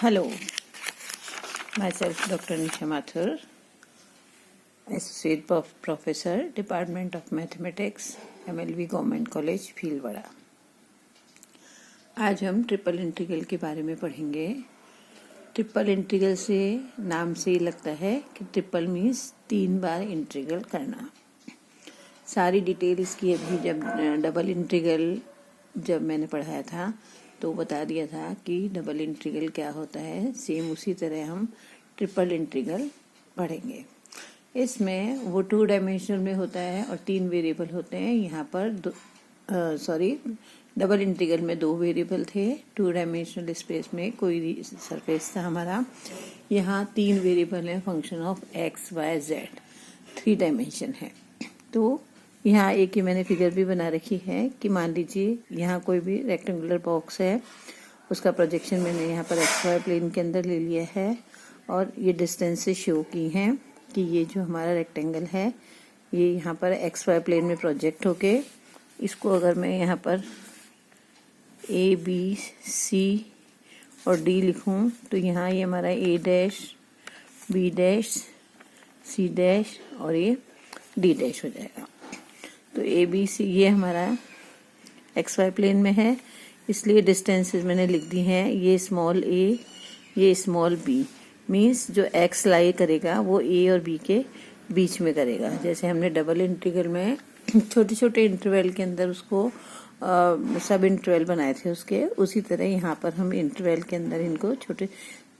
Hello, myself Dr. Nisha Mathur, Associate Professor, Department of Mathematics, MLV Government College, Bhilwara. आज हम triple integral के बारे में पढ़ेंगे। ट्रिपल इंटीग्रल से नाम से ही लगता है कि ट्रिपल मीन्स 3 बार इंटीग्रल करना। सारी डिटेल्स की अभी जब डबल इंटीग्रल जब मैंने पढ़ाया था तो बता दिया था कि डबल इंटीग्रल क्या होता है। सेम उसी तरह हम ट्रिपल इंटीग्रल पढ़ेंगे। इसमें वो 2 डायमेंशनल में होता है और 3 वेरिएबल होते हैं। यहाँ पर डबल इंटीग्रल में 2 वेरिएबल थे। 2 डायमेंशनल स्पेस में कोई सरफेस था हमारा। यहाँ 3 वेरिएबल है, function of X Y Z, 3 dimension है। तो यहाँ एक ही मैंने फिगर भी बना रखी है कि मान लीजिए यहाँ कोई भी रेक्टेंगुलर बॉक्स है, उसका प्रोजेक्शन मैंने यहाँ पर एक्स वाई प्लेन के अंदर ले लिया है और ये डिस्टेंसेस शो की हैं कि ये जो हमारा रेक्टेंगल है ये यहाँ पर एक्स वाई प्लेन में प्रोजेक्ट होके, इसको अगर मैं यहाँ पर ए बी सी और डी लिखूँ तो यहाँ ये हमारा A dash B dash C dash और ये डी डैश हो जाएगा। तो ए बी सी ये हमारा एक्स वाई प्लेन में है, इसलिए डिस्टेंसेस मैंने लिख दी हैं। ये स्मॉल ए ये स्मॉल बी, मीन्स जो एक्स लाई करेगा वो ए और बी के बीच में करेगा। जैसे हमने डबल इंटीग्रल में छोटे छोटे इंटरवल के अंदर उसको सब इंटरवल बनाए थे उसके, उसी तरह यहाँ पर हम इंटरवल के अंदर इनको छोटे,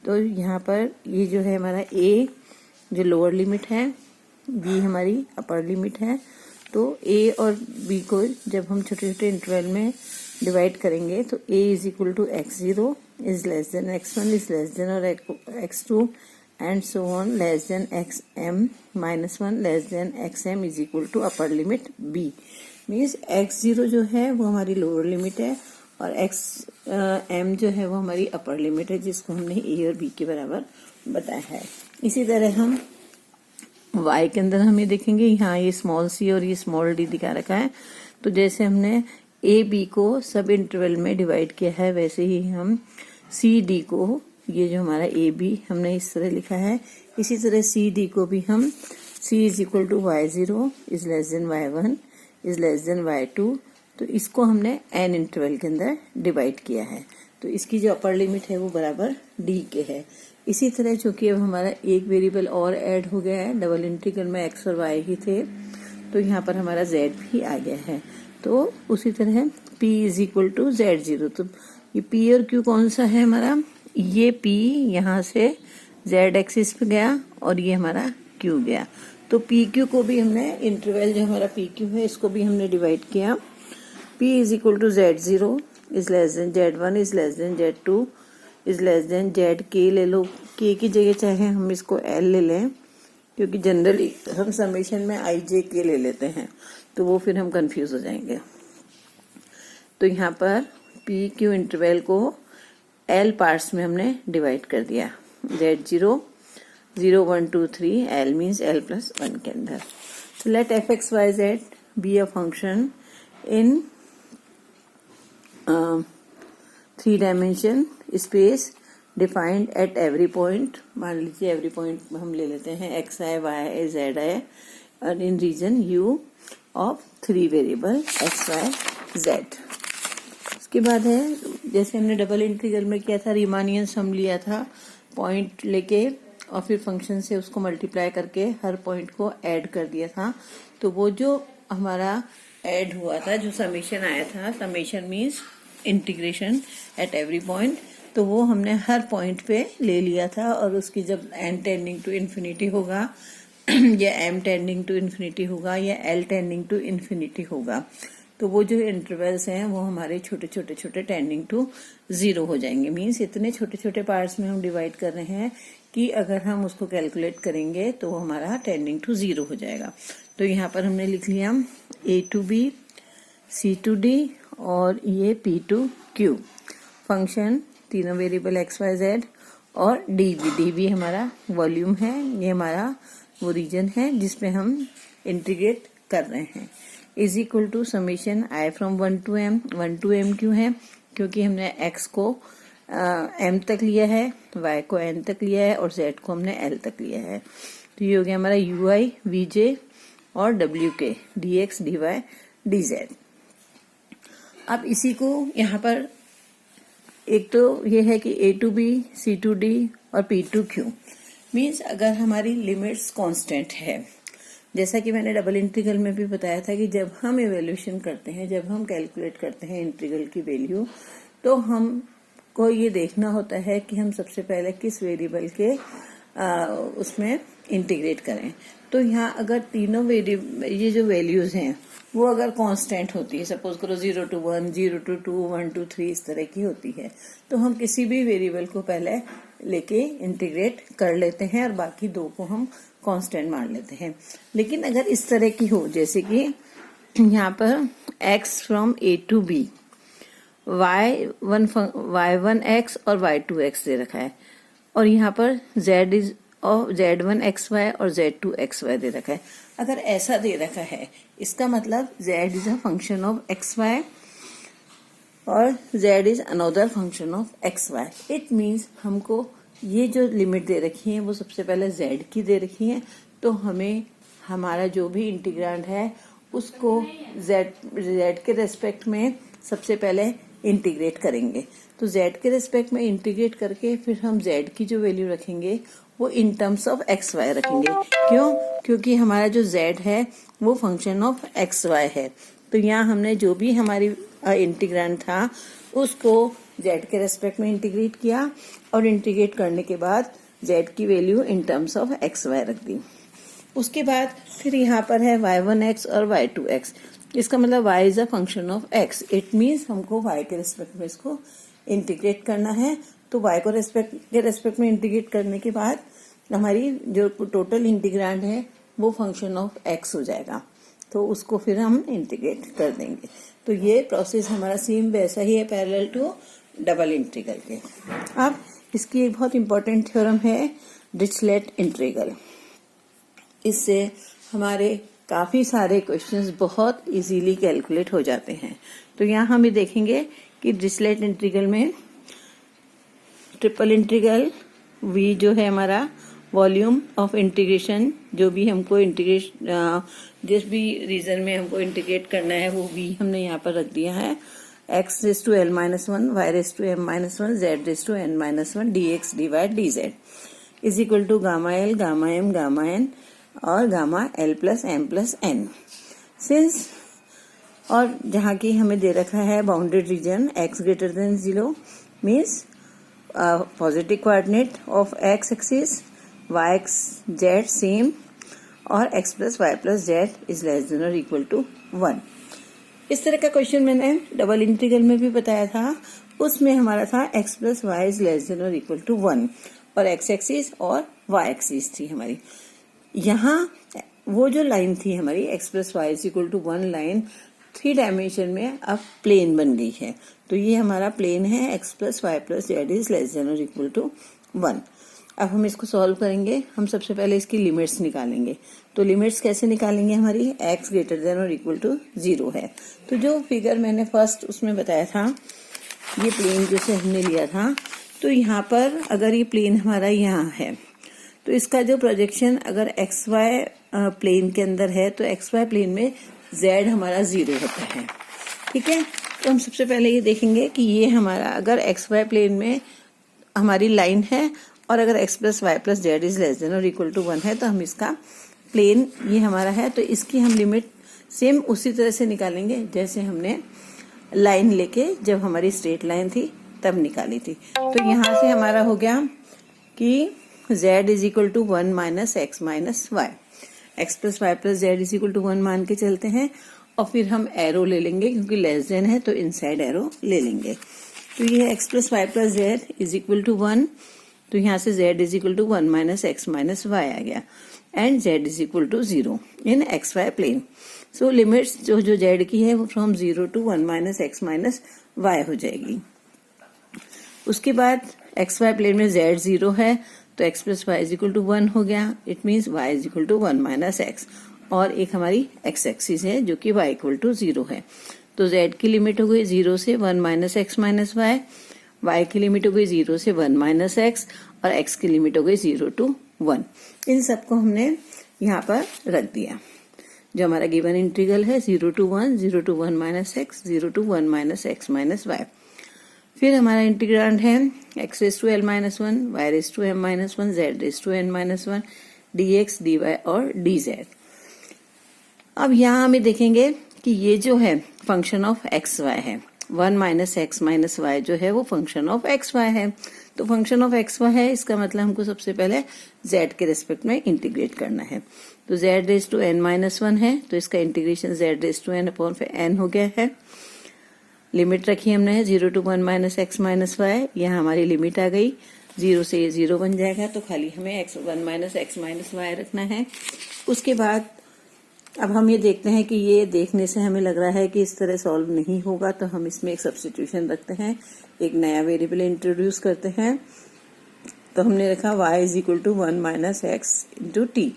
तो यहाँ पर ये जो है हमारा ए जो लोअर लिमिट है, बी हमारी अपर लिमिट है। तो ए और बी को जब हम छोटे छोटे इंटरवल में डिवाइड करेंगे तो a is equal to x0 is less than x1 is less than और x2 and so on less than xm minus 1 less than xm is equal to upper limit b। Means x0 जो है वो हमारी lower limit है और xm जो है वो हमारी अपर लिमिट है, जिसको हमने a और b के बराबर बताया है। इसी तरह हम y के अंदर हम ये देखेंगे, यहाँ ये स्मॉल सी और ये स्मॉल डी दिखा रखा है। तो जैसे हमने ए बी को सब इंटरवल में डिवाइड किया है, वैसे ही हम सी डी को, ये जो हमारा ए बी हमने इस तरह लिखा है, इसी तरह सी डी को भी हम C is equal to y0 is less than y1 is less than y2, तो इसको हमने n इंटरवल के अंदर डिवाइड किया है। तो इसकी जो अपर लिमिट है वो बराबर डी के है। इसी तरह चूंकि अब हमारा एक वेरिएबल और ऐड हो गया है, डबल इंटीग्रल में एक्स और वाई ही थे, तो यहाँ पर हमारा जेड भी आ गया है। तो उसी तरह p is equal to z0, तो ये p और q कौन सा है हमारा, ये p यहाँ से z एक्सिस पे गया और ये हमारा q गया। तो p q को भी हमने इंटरवल जो हमारा p q है इसको भी हमने डिवाइड किया। p is equal to z0 is less than z1 is less than z2 is less than Z के ले लो, के की जगह चाहे हम इसको एल ले लें, क्योंकि जनरली हम समेशन में आई जे के ले लेते हैं तो वो फिर हम कंफ्यूज हो जाएंगे। तो यहाँ पर पी क्यू इंटरवल को एल पार्ट्स में हमने डिवाइड कर दिया। z0 0 1 2 3 L means L plus 1 के अंदर। तो let F X Y Z be a function in 3 dimension space defined at every point. मान लीजिए एवरी पॉइंट हम ले लेते हैं X I Y I Z I और in region U of 3 variable X Y Z. उसके बाद है, जैसे हमने डबल इंटीग्रल में किया था, रीमानियन सम लिया था, पॉइंट लेके और फिर फंक्शन से उसको मल्टीप्लाई करके हर पॉइंट को ऐड कर दिया था। तो वो जो हमारा ऐड हुआ था, जो समेशन आया था, summation means integration eight every point, तो वो हमने हर पॉइंट पे ले लिया था और उसकी जब n टेंडिंग टू इन्फिनिटी होगा या m टेंडिंग टू इन्फिनिटी होगा या l टेंडिंग टू इन्फिनिटी होगा, तो वो जो इंटरवल्स हैं वो हमारे छोटे छोटे छोटे टेंडिंग टू 0 हो जाएंगे। मीन्स इतने छोटे छोटे पार्ट्स में हम डिवाइड कर रहे हैं कि अगर हम उसको कैलकुलेट करेंगे तो हमारा टेंडिंग टू 0 हो जाएगा। तो यहाँ पर हमने लिख लिया a to b c to d और ये p टू q फंक्शन, तीनों वेरिएबल एक्स वाई जेड और डी बी हमारा वॉल्यूम है, ये हमारा वो रीजन है जिसपे हम इंटीग्रेट कर रहे हैं। Is equal to summation I from 1 to m। 1 to m क्यों है, क्योंकि हमने x को m तक लिया है, y को n तक लिया है और z को हमने l तक लिया है। तो ये हो गया हमारा ui, vj और wk dx, dy, dz। अब इसी को यहाँ पर एक तो ये है कि a to b, c to d और p to q मीन्स अगर हमारी लिमिट्स कांस्टेंट है, जैसा कि मैंने डबल इंटीग्रल में भी बताया था कि जब हम इवैल्यूएशन करते हैं, जब हम कैलकुलेट करते हैं इंटीग्रल की वैल्यू, तो हमको ये देखना होता है कि हम सबसे पहले किस वेरिएबल के उसमें इंटीग्रेट करें। तो यहाँ अगर तीनों वेरिएबल ये जो वैल्यूज हैं वो अगर कांस्टेंट होती है, सपोज करो 0 to 1, 0 to 2, 1 to 3 इस तरह की होती है, तो हम किसी भी वेरिएबल को पहले लेके इंटीग्रेट कर लेते हैं और बाकी दो को हम कांस्टेंट मान लेते हैं। लेकिन अगर इस तरह की हो, जैसे कि यहाँ पर x from a to b, y1x और y2x दे रखा है और यहाँ पर z1xy और z2xy दे रखा है। अगर ऐसा दे रखा है, इसका मतलब z is a function of xy और z is another function of xy। It means हमको ये जो लिमिट दे रखी है वो सबसे पहले z की दे रखी है, तो हमें हमारा जो भी इंटीग्रांड है उसको z के रेस्पेक्ट में सबसे पहले इंटीग्रेट करेंगे। तो z के रेस्पेक्ट में इंटीग्रेट करके फिर हम z की जो वैल्यू रखेंगे वो in terms of X Y रखेंगे। क्यों? क्योंकि हमारा जो z है वो फंक्शन ऑफ एक्स वाई है। तो यहाँ हमने जो भी हमारी इंटीग्रांड था उसको z के रेस्पेक्ट में इंटीग्रेट किया और इंटीग्रेट करने के बाद z की value in terms of X Y रख दी। उसके बाद फिर यहाँ पर है y1x और y2x, इसका मतलब y is a function of x। It means हमको y के रेस्पेक्ट में इसको इंटीग्रेट करना है। तो y को रेस्पेक्ट में इंटीग्रेट करने के बाद हमारी जो टोटल इंटीग्रांड है वो फंक्शन ऑफ x हो जाएगा, तो उसको फिर हम इंटीग्रेट कर देंगे। तो ये प्रोसेस हमारा सेम वैसा ही है, पैरेलल टू डबल इंटीग्रल के। अब इसकी एक बहुत इंपॉर्टेंट थ्योरम है डिरिचलेट इंटीग्रल। इससे हमारे काफी सारे क्वेश्चंस बहुत इजीली कैलकुलेट हो जाते हैं। तो यहाँ हम ये देखेंगे कि डिरिचलेट इंटीग्रल में ट्रिपल इंटीग्रल v जो है हमारा वॉल्यूम ऑफ इंटीग्रेशन, जो भी हमको इंटीग्रेशन जिस भी रीजन में हमको इंटीग्रेट करना है वो v हमने यहाँ पर रख दिया है। x raise to l minus 1, y raise to m minus 1, z raise to n minus 1, dx dy dz is equal to gamma l, gamma m, gamma n और gamma l plus m plus n। Since और जहाँ की हमें दे रखा है bounded region x greater than 0 means positive coordinate of x axis, y z same और x plus Y plus Z is less than और इक्वल टू 1। इस तरह का क्वेश्चन मैंने डबल इंटीग्रल में भी बताया था। उसमें हमारा था x plus Y is less than और इक्वल टू 1 और x एक्सिस और y एक्सिस थी हमारी। यहाँ वो जो लाइन थी हमारी x plus Y is equal to 1 line 3 dimension में अब प्लेन बन गई है। तो ये हमारा प्लेन है x plus Y plus Z is less than और इक्वल टू 1। अब हम इसको सॉल्व करेंगे। हम सबसे पहले इसकी लिमिट्स निकालेंगे। तो लिमिट्स कैसे निकालेंगे? हमारी x ग्रेटर देन और इक्वल टू 0 है। तो जो फिगर मैंने फर्स्ट उसमें बताया था, ये प्लेन जो से हमने लिया था, तो यहाँ पर अगर ये प्लेन हमारा यहाँ है तो इसका जो प्रोजेक्शन अगर xy प्लेन के अंदर है तो xy प्लेन में z हमारा 0 होता है। ठीक है, तो हम सबसे पहले ये देखेंगे कि ये हमारा अगर xy प्लेन में हमारी लाइन है और अगर x plus Y plus Z is less than और इक्वल टू 1 है तो हम इसका प्लेन ये हमारा है, तो इसकी हम लिमिट सेम उसी तरह से निकालेंगे जैसे हमने लाइन लेके जब हमारी स्ट्रेट लाइन थी तब निकाली थी। तो यहाँ से हमारा हो गया कि z is equal to 1 minus x minus Y, X plus Y plus Z is equal to 1 मान के चलते हैं और फिर हम एरो ले लेंगे क्योंकि लेस देन है तो इनसाइड एरो ले लेंगे। तो ये X plus Y plus Z is equal to 1, तो यहाँ से z is equal to 1 minus x minus Y आ गया and z is equal to 0 in X Y plane. So limits जो z की है वो from 0 to 1 minus x minus Y हो जाएगी। उसके बाद एक्स वाई प्लेन में z 0 है तो x plus Y is equal to 1 हो गया। It means y is equal to 1 minus X और एक हमारी x एक्सिस है जो कि y इक्वल टू 0 है। तो z की लिमिट हो गई 0 से 1 minus x minus Y y की लिमिट हो गई 0 से 1 माइनस एक्स और x की लिमिट हो गई 0 to 1। इन सबको हमने यहाँ पर रख दिया। जो हमारा गिवन इंटीग्रल है 0 to 1, 0 to 1 minus X, 0 to 1 minus x minus Y. फिर हमारा इंटीग्रांड है x raise to l minus 1, y raise to m minus 1, z raise to n minus 1, dx, dy और dz। अब यहाँ हमें देखेंगे कि ये जो है फंक्शन ऑफ एक्स वाई है, 1 माइनस एक्स माइनस वाई जो है वो फंक्शन ऑफ एक्स वाई है। तो फंक्शन ऑफ एक्स वाई है, इसका मतलब हमको सबसे पहले z के रेस्पेक्ट में इंटीग्रेट करना है। तो z raise to n minus 1 है, तो इसका integration z raise to n upon फिर n हो गया है। लिमिट रखी हमने 0 to 1 minus x minus y, यहाँ हमारी लिमिट आ गई, 0 से ये 0 बन जाएगा, तो खाली हमें x 1 minus x minus y रखना है। उसके बाद अब हम ये देखते हैं कि ये देखने से हमें लग रहा है कि इस तरह सॉल्व नहीं होगा, तो हम इसमें एक सब्स्टिट्यूशन रखते हैं, एक नया वेरिएबल इंट्रोड्यूस करते हैं। तो हमने रखा y is equal to 1 minus x into t.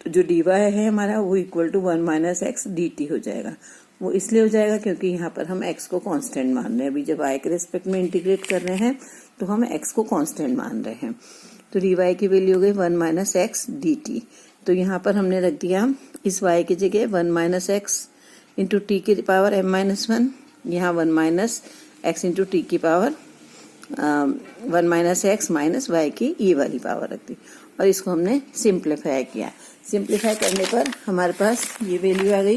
तो जो dy है हमारा वो equal to 1 minus x d t हो जाएगा। वो इसलिए हो जाएगा क्योंकि यहाँ पर हम x को कांस्टेंट मान रहे हैं। अभी जब y के रेस्पेक्ट में इंटीग्रेट कर रहे हैं तो हम x को कांस्टेंट मान रहे हैं। तो dy की वैल्यू हो गई 1 माइनस एक्स डी टी। तो यहाँ पर हमने रख दिया इस y की जगह 1 माइनस एक्स इंटू टी की पावर m माइनस 1, यहाँ 1 माइनस एक्स इंटू टी की power 1 minus x minus y की ये वाली पावर रख दी और इसको हमने सिंप्लीफाई किया। सिंप्लीफाई करने पर हमारे पास ये वैल्यू आ गई,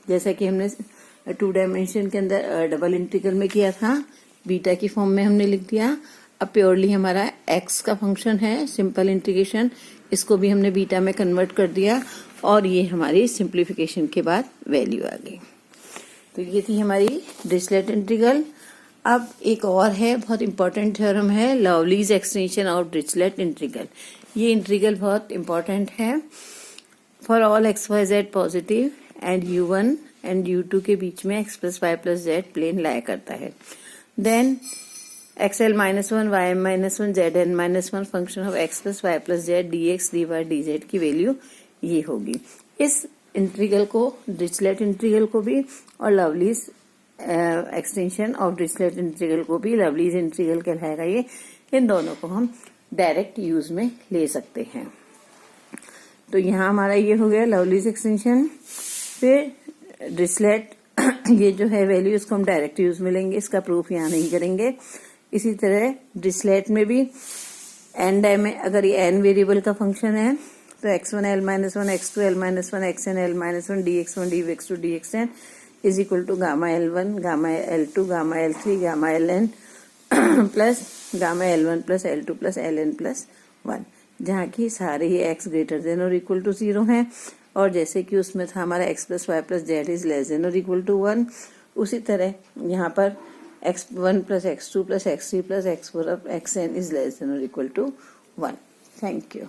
जैसा कि हमने 2 डायमेंशन के अंदर डबल इंटीग्रल में किया था, बीटा की फॉर्म में हमने लिख दिया। अब प्योरली हमारा x का फंक्शन है, सिंपल इंटीग्रेशन, इसको भी हमने बीटा में कन्वर्ट कर दिया और ये हमारी सिंप्लीफिकेशन के बाद वैल्यू आ गई। तो ये थी हमारी डिरिचलेट इंटीग्रल। अब एक और है, बहुत इंपॉर्टेंट थ्योरम है, Liouville's extension of Dirichlet integral. ये इंटीग्रल बहुत इंपॉर्टेंट है। For all x Y z positive and u1 and u2 के बीच में x plus Y plus z plane लाया करता है। Then xl minus 1, ym minus 1, zn minus 1 function of x plus Y plus z dx, dy, dz की value ये होगी। इस इंटीग्रल को, डिरिचलेट इंटीग्रल को भी और lovelies extension of Dirichlet integral को भी लवलीज इंटीग्रल कहलाएगा ये। इन दोनों को हम डायरेक्ट यूज में ले सकते हैं। तो यहाँ हमारा ये हो गया लवलीज एक्सटेंशन। फिर डिरिचलेट ये जो है वैल्यू, इसको हम डायरेक्ट यूज में लेंगे, इसका प्रूफ यहाँ नहीं करेंगे। इसी तरह डिरिचलेट में भी अगर ये n वेरिएबल का फंक्शन है तो x1l minus 1, x2l minus 1, xnl minus 1, dx1, dx2, dxn is equal to gamma L1, gamma L2, gamma L3, gamma Ln plus gamma L1 plus L2 plus Ln plus 1, जहाँ की सारे ही x greater than और equal to 0 हैं। और जैसे कि उसमें था हमारा x plus Y plus Z is less than और इक्वल टू 1, उसी तरह यहाँ पर x1 plus x2 plus x3 plus x4 xn is less than और इक्वल टू 1। Thank you.